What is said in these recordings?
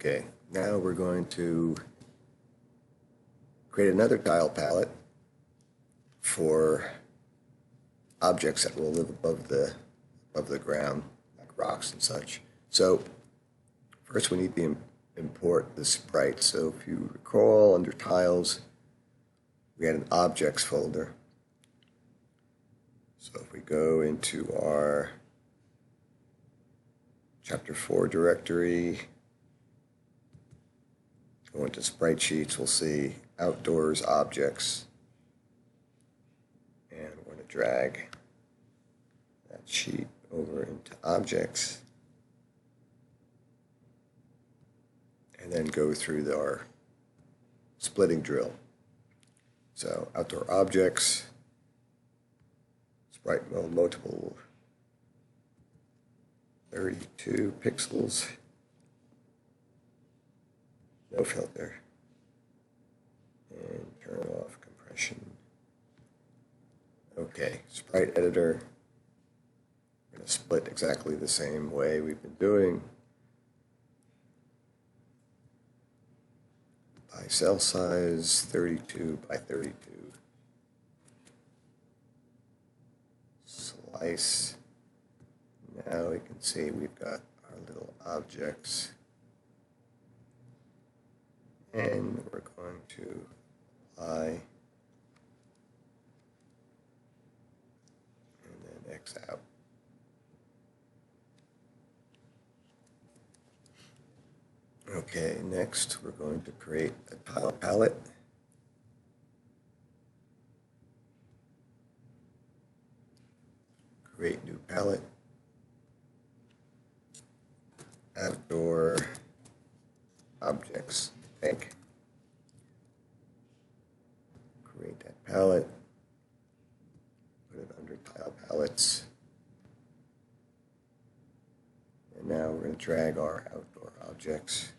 Okay, now we're going to create another tile palette for objects that will live above the ground, like rocks and such. So first we need to import the sprite. So if you recall, under tiles, we had an objects folder. So if we go into our chapter 4 directory, go into Sprite Sheets, we'll see outdoors objects. And we're going to drag that sheet over into objects. And then go through our splitting drill. So outdoor objects, sprite mode multiple 32 pixels, no filter, and turn off compression. Okay, sprite editor, we're going to split exactly the same way we've been doing. By cell size 32 by 32. Slice. Now we can see we've got our little objects. And we're going to apply and then X out. Okay, next we're going to create a tile palette. Create new palette. Outdoor objects, I think. Create that palette. Put it under tile palettes. And now we're going to drag our outdoor objects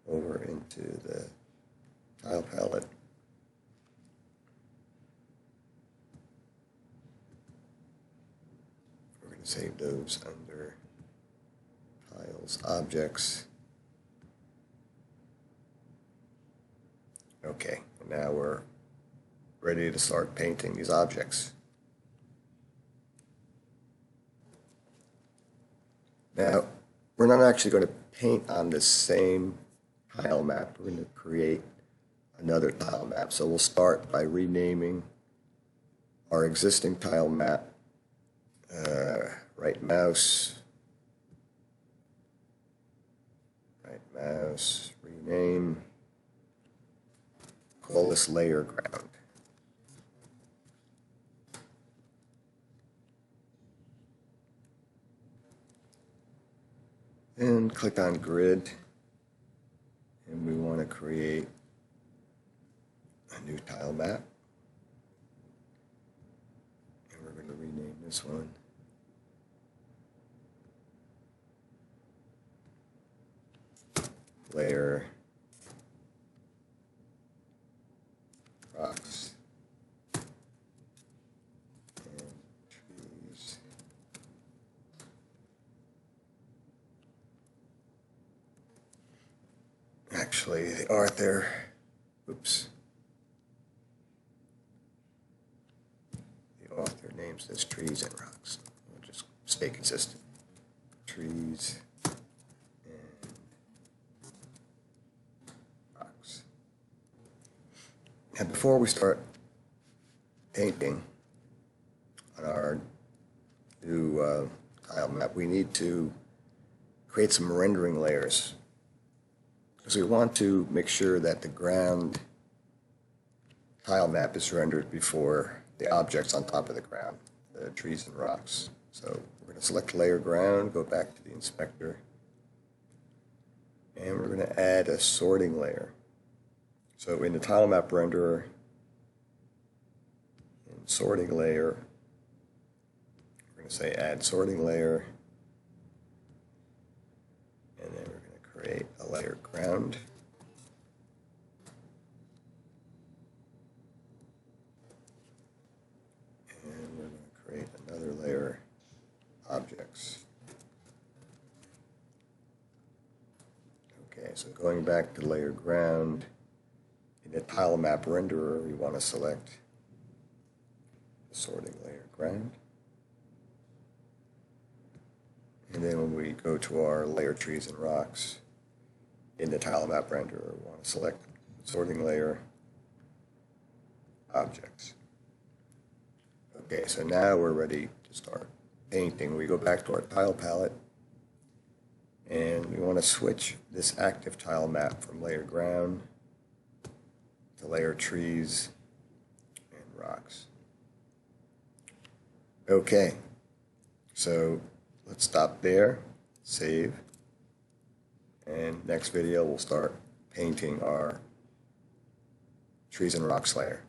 over into the tile palette. We're going to save those under tiles, objects. Okay, and now we're ready to start painting these objects. Now, we're not actually going to paint on the same tile map. We're going to create another tile map. So we'll start by renaming our existing tile map. Right mouse, rename, call this layer ground. And click on grid, and we want to create a new tile map. And we're going to rename this one layer rocks and trees. Actually, the author, oops. The author names this trees and rocks. We'll just stay consistent. Trees and rocks. And before we start painting on our new tile map, we need to create some rendering layers. Because we want to make sure that the ground tile map is rendered before the objects on top of the ground, the trees and rocks. So we're going to select layer ground, go back to the inspector, and we're going to add a sorting layer. So in the tile map renderer, in sorting layer, we're going to say add sorting layer, and then we're going to create a layer ground. And we're going to create another objects. Okay, so going back to layer ground, in the tile map renderer, we want to select the sorting layer ground. And then when we go to our layer trees and rocks, in the tile map renderer, we want to select sorting layer objects. Okay, so now we're ready to start painting. We go back to our tile palette, and we want to switch this active tile map from layer ground to layer trees and rocks. Okay, so let's stop there, save, and next video we'll start painting our trees and rocks layer.